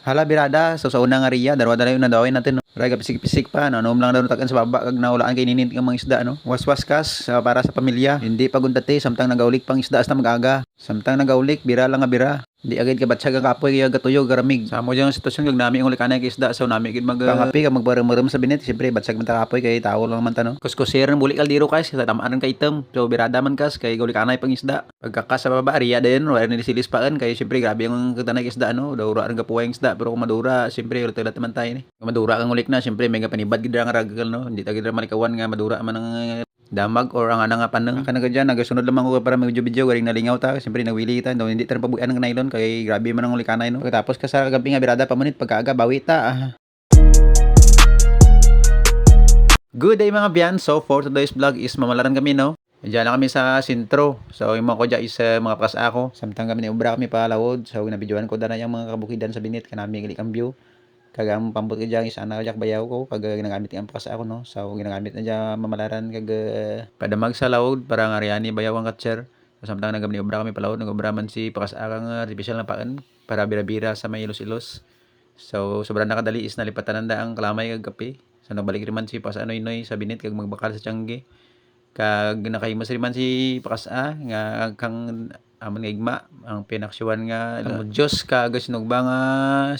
Hala birada, so sa una nga riya, dalawa na yung nadawin natin, no? Raga pisik-pisik pa, no? Noom lang daw natakan sa baba, kag naulaan kay ninit ng mga isda, no? Was-was kas, para sa pamilya. Hindi pa gundati, samtang nagaulik pang isda hasta mag-aga. Samtang nagaulik, bira lang nga bira. Di agad ka batsyag ang kapoy kaya gatuyo garamig. Sa mo diyang sitwasyon kag nami ang ulikanay kay isda, so nami gid mag pangapi kag magbarem-barem sa binit, siyempre batsyag man ta kapoy kay tao lang man ta, no? Kuskusiran bulik kaldiro kas, sa tamaan kay item. So birada man kas kay ulikanay pang isda. Pagkakas sa baba, riya din, wala ni silis paan kay siyempre grabe ang katanay kay isda, no? Daura ang gapuway ang isda, pero kung madura, siyempre ulit man tayo ni. Kung madura kang ulik na, siyempre may panibad gid ang ragal, no? Hindi ta gid malikawan nga madura man ang damag or ang ana nga paneng kana dyan nagasunod lamang ko para medyo video galing nalingaw ta siyempre nagwili kita no hindi ta pabuyan ng nylon kay grabe man ang ulikanay no pagkatapos ka sa gabi nga birada pa manit pagkaaga bawi ta. Good day mga biyan, so for today's vlog is mamalaran kami no. Diyan lang kami sa sentro. So yung mga kodya is mga pas ako samtang kami ni ubra kami pa lawod so ginabidyoan ko dana yung mga kabukidan sa binit kanami gali ang view kag ang pambot ko dyan is ana jak bayaw ko kag ginagamit ang pakas ako no so ginagamit na dyan mamalaran kag padamag sa lawod para nga riani bayaw ang catcher so samtang nagam ni obra kami palawod nagobra man si pakas akang artificial na paan para bira-bira sa may ilos-ilos so sobrang nakadali is nalipatan nanda ang kalamay kag kape so nagbalik rin man si pakas anoy-noy sa binit kag magbakal sa tiangge kag nakahimos rin man si pakas nga kang amon nga igma ang pinaksyon nga Diyos kag sinugba nga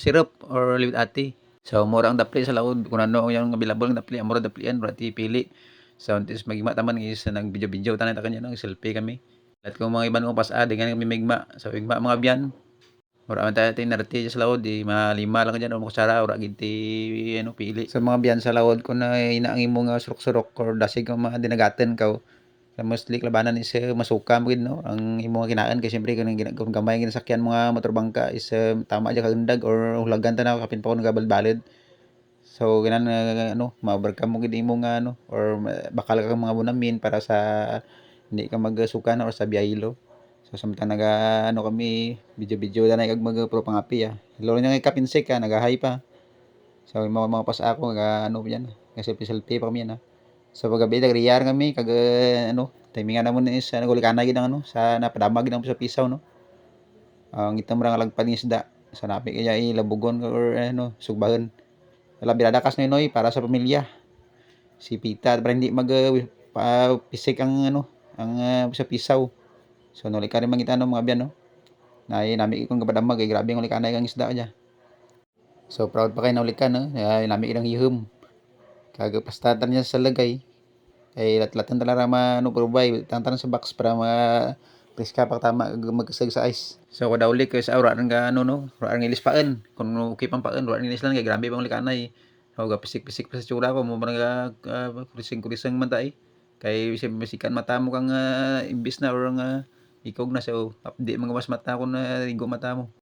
syrup or liwit ati so mura ang dapli sa laod kun ano yung available ng dapli mura daplian brati pili so antes magigma taman is nag video tanan ta kanya nang selfie kami at kung mga iban kong pas dengan kami migma so igma mga biyan mura man tayo tin narti sa laod di malima lang dyan o makusara ora ginti ano pili sa mga biyan sa laod kun na inaangin mo nga surok-surok or dasig ang mga dinagaten ka mostly labanan is masuka mo gid no ang imo nga kinaan kay syempre kung gamay nga sakyan mga motor bangka is tama ja kaundag or hulagan ta na kapin pa ko nagabalbalid so ganan ano ma-overcome mo gid imo nga ano or bakal ka mga bunamin para sa hindi ka magsuka na or sa biyahilo so samtang naga ano kami video na kag mag pro pangapi lolo nya nga kapinsik nagahay pa so mga pas ako nga ano yan kasi selfie pa kami yan so paggabi nagriyar kami kag ano timingan namon is nagulikana gid ang ano sa napadamag gid ang sa pisaw no. Ang itam ra nga lagpan ng isda sa napi kaya ilabugon or ano sugbahen. Wala birada kas noy para sa pamilya. Si Pita para hindi mag pisik ang ano ang sa pisaw. So nulika rin mangita no mga biyan no. Nami kong kapadamag kay grabe ang ulikana ang isda kaya. So proud pa kay naulikan no. Nami ilang hihum. Kag pastatan niya sa lagay ay latlatan talaga no provide tantan sa box para preska pa tama magkasag sa ice so kada uli kay sa ura nga ano no ura nga ilis paan kung okay pang paan ura nga ilis lang kay grabe pang likanay so pisik-pisik pa sa tsura ko mo nga kurising man tay kay bisikan mata mo kang imbis na or nga ikog na so update mga mas mata ko na ligo mata mo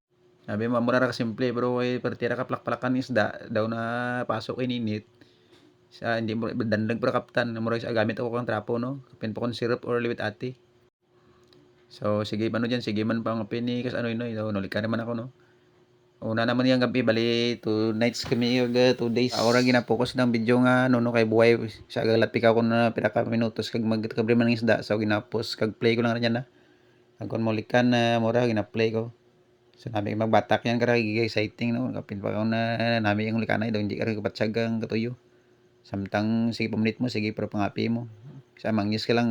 sabi mo mura ra ka simple pero ay partira ka plak-plakan isda daw na pasok ininit sa hindi mo dandag para kaptan mo sa gamit ako kang trapo no kapin pa kon syrup or liwit ati so sige man diyan sige man pang pini kas ano ino nulik ka naman ako no una naman yung gabi bali 2 nights kami 2 days ako ra gina-focus ng video nga no kay buhay sa galat pika ko na pila ka minutos kag magkabre man ng isda so ginapos kag play ko lang ra na kag kon mulikan na mura gina-play ko so nami magbatak yan kara exciting no kapin pa ko na nami yung likanay daw hindi ka kapatsyag ang katuyo samtang sige pamunit mo sige pero pangapi mo sa mangyes ka lang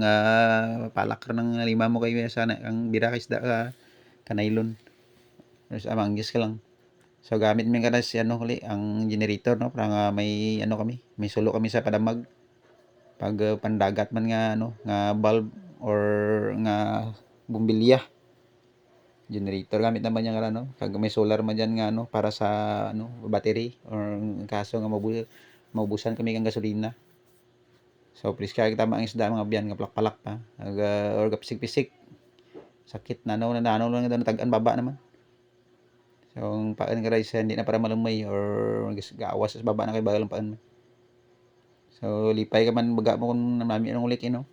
palak ka ng lima mo kayo sana ang bira ka isda ka nylon sa mangyes ka lang so gamit mi kada si ano kuli ang generator no para nga may ano kami may sulo kami sa padamag pag pandagat man nga ano nga bulb or nga bumbilya generator gamit naman yan no kag may solar man dyan nga ano para sa ano battery or kaso nga maubusan kami kang gasolina so please kaya tama ang isda mga biyan nga palak-palak pa or pisik-pisik sakit nanaw lang na tag-an baba naman so ang paan ka rice hindi na para malumay or gawas sa baba na kay bagal ang paan so lipay ka man baga mo kung nami anong ulik no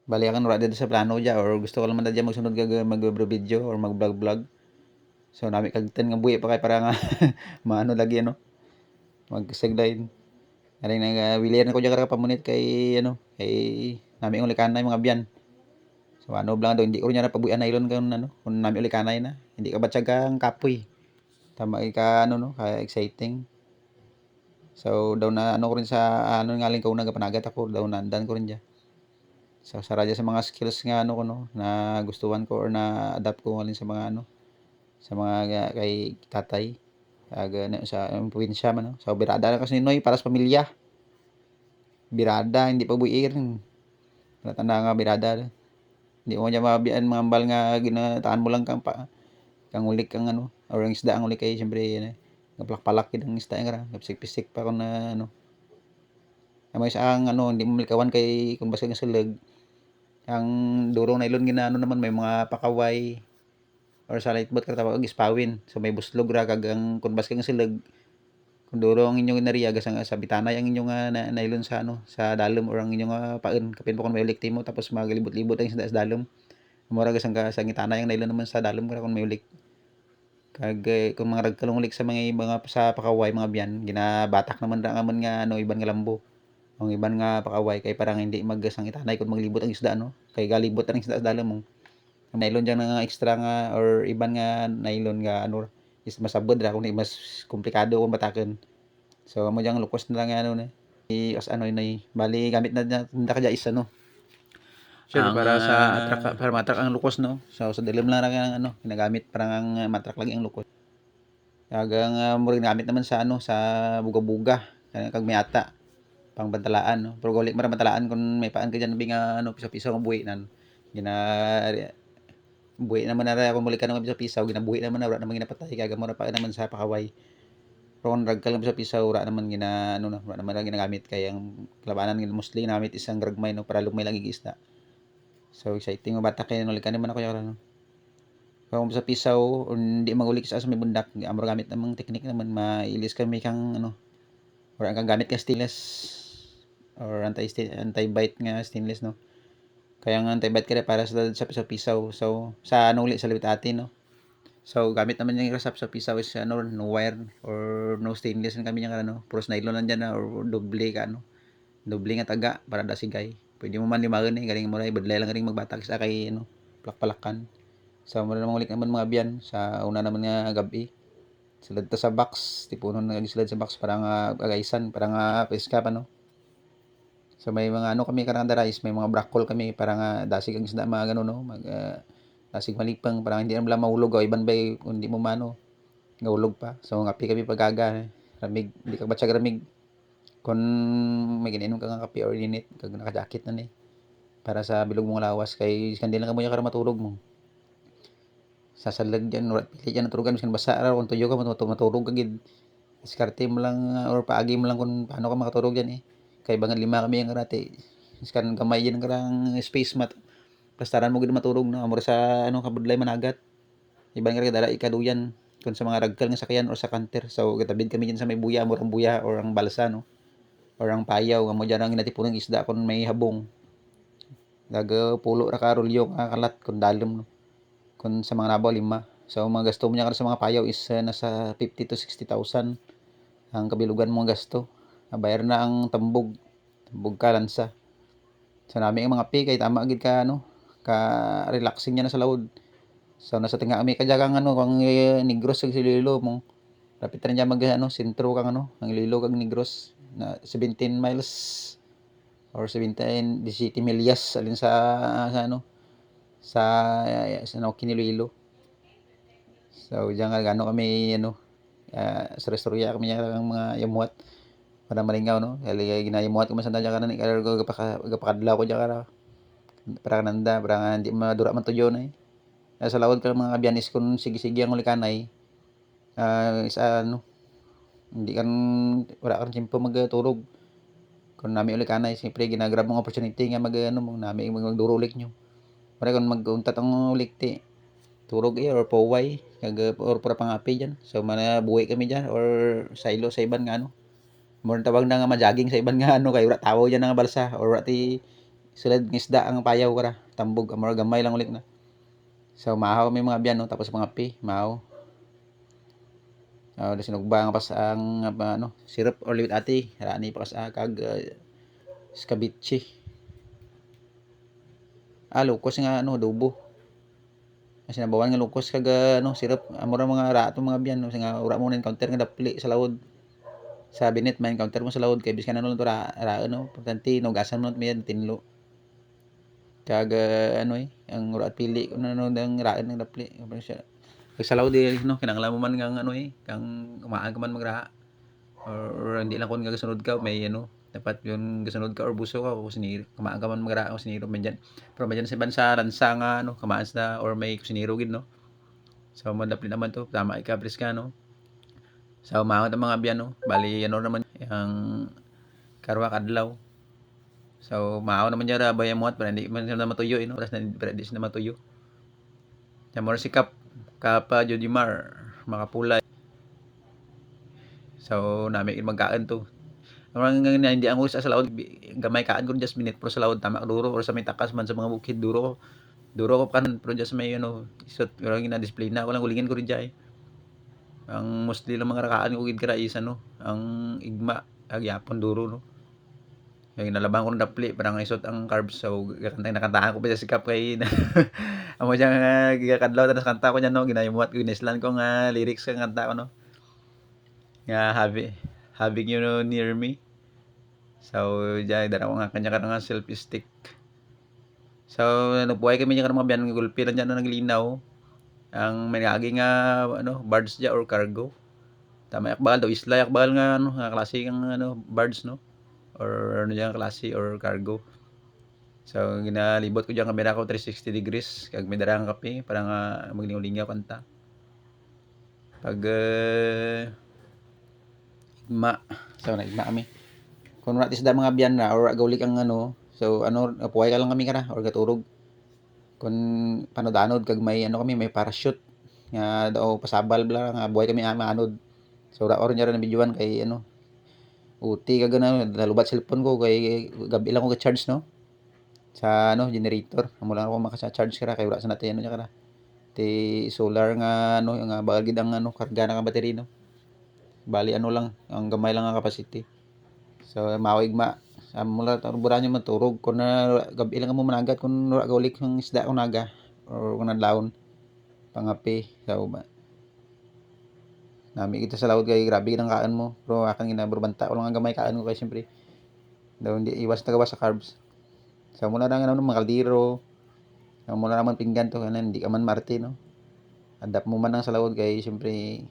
bali kan ora sa plano dya or gusto ko lang man dya magsunod kag mag-video or mag-vlog so nami kag ten nga buhi pa kay para nga maano lagi ano mag-segline ari nga wilir na ko diya pamunit kay ano kay nami ulikanay mga biyan so ano blang daw hindi ko niya napabuyan nylon kan ano kun nami ulikanay na hindi ka batsyag ang kapoy Tama ka ano no, kaya exciting. So daw na ano ko rin sa ano nga ko nagapanagat ako daw nandan ko rin diya. So sa radya sa mga skills nga ano ko no na gustuhan ko or na adapt ko alin sa mga ano sa mga kay tatay aga na sa probinsya man no. So birada na kasi Noy para sa pamilya. Birada hindi pa buir. Tanda nga birada. Hindi mo niya mabian mga ambal nga ginataan mo lang kang pa kang ulik kang ano or ang isda ang ulik kay syempre yan palak-palak ang isda nga pisik-pisik pa ko na ano may isang ano hindi mo malikawan kay kung basta nga sulag ang durong nailon gina ano naman may mga pakaway or sa lightbot ka tawag ispawin so may buslog ra kag ang kung basta nga sulag kung durong ang inyong nariya gasang sa bitanay ang inyong nailon sa ano sa dalom or ang inyong paen kapin po kung may ulik mo tapos magalibot-libot ang isda sa dalom mura gasang ka sa gitanay ang nailon naman sa dalom kung may ulik kag kung mga ragkalong ulik sa mga sa pakaway mga biyan ginabatak naman ra amon nga ano iban nga lambo ang iban nga pakaway kay parang hindi maggasang itanay kung maglibot ang isda no kay galibot ang isda sa dalam mo ang nylon dyan nga extra nga or iban nga nylon nga ano is masabod ra kung mas komplikado kung bataken so amo dyan lukos na lang ano na as ano inay bali gamit na tinda ka dyan is ano siyempre para sa atrak para matrak ang lukos no so sa dilim lang ang ano ginagamit para ang matrak lagi ang lukos kagang mo rin gamit naman sa ano sa buga-buga kag may ata pangbantalaan no pero golik mara bantalaan kung may paan ka diyan nga ano piso-piso ang buhi nan gina buhi naman na ako muli ka naman piso-piso ginabuhi naman na wala naman ginapatay kaga mo pa naman sa pakaway pero kung ragkal lang piso-piso wala naman gina ano na wala naman na ginagamit kaya ang labanan ng mostly ginamit isang gragmay no para lumay lang isda so exciting mo bata kay nulikan naman ako yara no kung sa pisaw hindi magulik sa may bundak amor gamit namang teknik naman mailis kami kang ano or ang gamit ka stainless or anti-bite nga stainless no kaya nga anti-bite ka para sa pisaw so sa ano ulit sa libit atin no so gamit naman yung rasap sa pisaw is ano no wire or no stainless kami yung ano puros nylon lang dyan na or doble ka ano doble nga taga para da sigay pwede mo man limagan galing mo rin badlay lang rin magbatak sa kay ano plak-palakan so mo naman ulit naman mga biyan sa una naman nga gabi sulod ta sa box tipunon na sulod sa box para nga agaysan para nga peska pa no so may mga ano kami karang darais may mga brackol kami para nga dasig ang isda mga ganun no dasig malipang para hindi na mahulog o iban bay kung hindi mo mano gahulog pa so ngapi kami pagaga ramig di ka batsa ramig kung may ginainom ka nga kape or init kag naka-jacket na ni para sa bilog mong lawas kay kandi lang kamoy ka matulog mo sasalag dyan wala pili dyan naturugan miskan basa ra kung tuyo ka matulog ka gid diskarte mo lang or paagi mo lang kung paano ka makatulog dyan kay bangan lima kami ang karate miskan gamay dyan karang space mat plastaran mo gid matulog no amor sa ano kabudlay managat iban ka dala ikaduyan kung sa mga ragkal nga sakyan or sa kanter so kitabid kami dyan sa may buya amor ang buya or ang balsa no or ang payaw amo dyan ang ginatipunong isda kung may habong gaga pulo ra ka rolyo nga kalat kung dalom no kung sa mga nabaw lima so mga gasto mo niya sa mga payaw is nasa 50 to 60,000 ang kabilugan mo gasto bayar na ang tambog ka lansa so nami ang mga pay kay tama gid ka ano ka relaxing niya na sa laod so nasa tinga kami kadyagang ano kung Negros sa Iloilo mo rapit rin dyan mag ano sentro kang ano ang Iloilo kag Negros na 17 miles or 17 milyas alin sa ano sa Nauquin Iloilo so diyan nga gano kami ano sa restorya kami niya ang mga yamuat para malingaw no kaya ginayamuat ko man sa dadya kanan kaya gapakadlaw ko diya para kananda para nga hindi madura man tuyo na sa lawod ka mga biyanis kung sige-sige ang ulikanay isa ano hindi kan wala kang timpo magtulog kung nami ulikanay siyempre ginagrab mong opportunity nga mag ano mo nami magduro ulik nyo para kung maguntat ang ulik ti turog or poway kag or para pangapi dyan so manabuhi kami dyan or silo sa iban nga ano mo tawag na nga majaging sa iban nga ano kay wala tawo dyan nga balsa or wala ti sulad ng isda ang payaw kara tambog amor gamay lang ulit na so mahaw may mga biyan no tapos mga pi mahaw sinugba nga pas ang ano syrup or liwit ati rani pa sa kag scabeche lukos nga ano adobo Kasi nabawan nga lukos kag ano sirop amo ra mga rato mga biyan no nga ura mo na encounter nga dapli sa lawod. Sa binit man encounter mo sa lawod kay biskan ano to ra no importante nugasan mo miyan tinlo. Kag ano ang ura at pili kun ano ang raan ng dapli siya. Kag sa lawod no kinahanglan mo man nga ano kang umaan ka man magraha or hindi lang kun gagasunod ka may ano dapat yung gasunod ka or buso ka o kusinero kumaan ka man magraha o kusinero man dyan pero man dyan sa bansa lansa nga ano kamaan sa or may kusinero gid no so madapli naman to tama ika pres ka no sa umangat ang mga biyan no bali ano naman ang karwa kadlaw so maaw naman dyan abay amuat para hindi man na matuyo no oras na para di na matuyo Jamor si Kapa Jodimar makapulay so nami magkaan to orang nga hindi ang usa sa laod gamay kaan ko just minute pro sa laod tama duro or sa may takas man sa mga bukid duro ko kan pero just may ano isot orang na display na ko lang ulingin ko rin jay ang mostly lang mga rakaan ko gid kara is ano ang igma agyapon duro no yung nalabang ko ng dapli parang isot ang carbs so nakantahan ko pa sa sikap kay amo diyan nga gigakadlaw tapos kanta ko niyan no ginayumuat ko ginislan ko nga lyrics nga kanta ko no nga having you know, near me so diyan dara ko nga kanya nga selfie stick so nabuhay kami niya mga biyan gulpi lang diyan na naglinaw ang may agi nga ano barge dia or cargo tama yakbal daw isla yakbal nga ano nga klase ng ano barge no or ano diyan klase or cargo so ginalibot ko diyan kamera ko 360 degrees kag may darang kape para nga maglingaw-lingaw kanta pag igma so nagigma kami kung wala isda mga biyan na or gaulik ang ano so ano apuhay ka lang kami kara or gaturog kung panod-anod kag may ano kami may parachute nga daw pasabal bla nga buhay kami maanod so ra or nya ra na videoan kay ano uti kag ano nalubat cellphone ko kay gabi lang ko ga-charge no sa ano generator amo lang ako maka-charge kara kay wala sa natin ano nya kara ti solar nga ano nga bagal gid ang ano karga na nga battery no bali ano lang ang gamay lang nga capacity so mawig ma mula buran nyo maturog kun na gabi lang mo managat kun wala gaulik ng isda kung naga or kung nadlawon pangapi so ba nami kita sa laod kay grabe ng kaan mo pero akan ginaburbanta ko lang ang gamay kaan ko kay siyempre daw hindi iwas tagawas sa carbs so muna lang ano mga kaldero muna naman pinggan to kanan hindi ka man marte no adapt mo man lang sa laod kay siyempre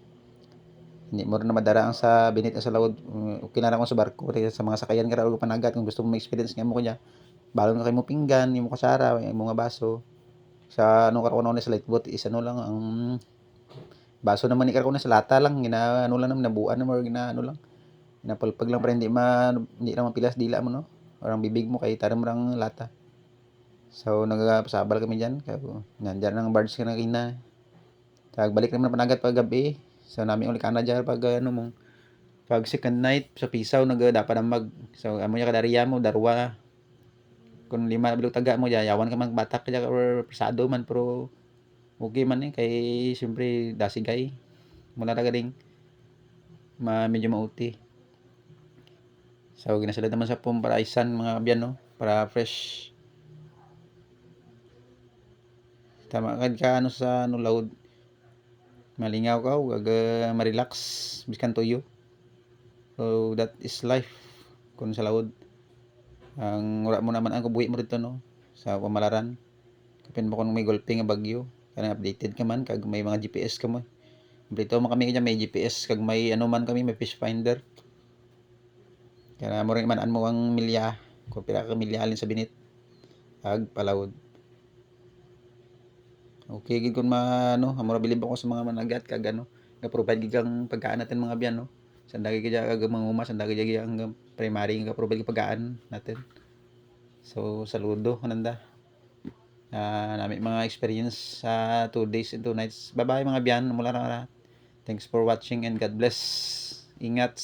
hindi mo rin na madara ang sa binit sa laod okay na lang sa barko sa mga sakayan ka o panagat kung gusto mo ma-experience nga mo ko dyan balon ka kay mo pinggan yung mo kasara yung mga baso sa ano karon na sa lightboat is ano lang ang baso naman ni karon sa lata lang gina ano lang naman nabuan na mo gina ano lang ginapalpag lang para hindi naman pilas dila mo no orang bibig mo kay taram rang lata so nagapasabal kami diyan kay nandiyan ang birds ka na kina tag balik naman panagat pag gabi so namin ulit kana dyan pag ano mong pag second night sa Pisaw dapat ang mag so amo nya kadariya mo darwa kung 5 bilog taga mo yawan ka man batak ka or persado man pero okay man kay siyempre dasigay mula na galing medyo mauti so ginasulod naman sa pumparaisan mga kabyan no para fresh tama ka ano sa ano load malingaw ka ug ma-relax biskan tuyo so that is life kun sa laod ang wala mo naman ang kabuhi mo dito no sa pamalaran kapin mo kung may golping nga bagyo kana updated ka man kag may mga GPS ka mo dito mo kami kanya may GPS kag may ano man kami may fish finder kana mo rin man mo ang milya kung pila ka milya alin sa binit kag palawod okay gid kun ano amo ra bilib ako sa mga managat kag ano nga provide gid kang pagkaan natin mga biyan no sandagi kaya kag manguma sandagi kaya ang primary nga provide pagkaan natin so saludo kananda nami mga experience sa 2 days and 2 nights bye bye mga biyan mula ra thanks for watching and God bless ingat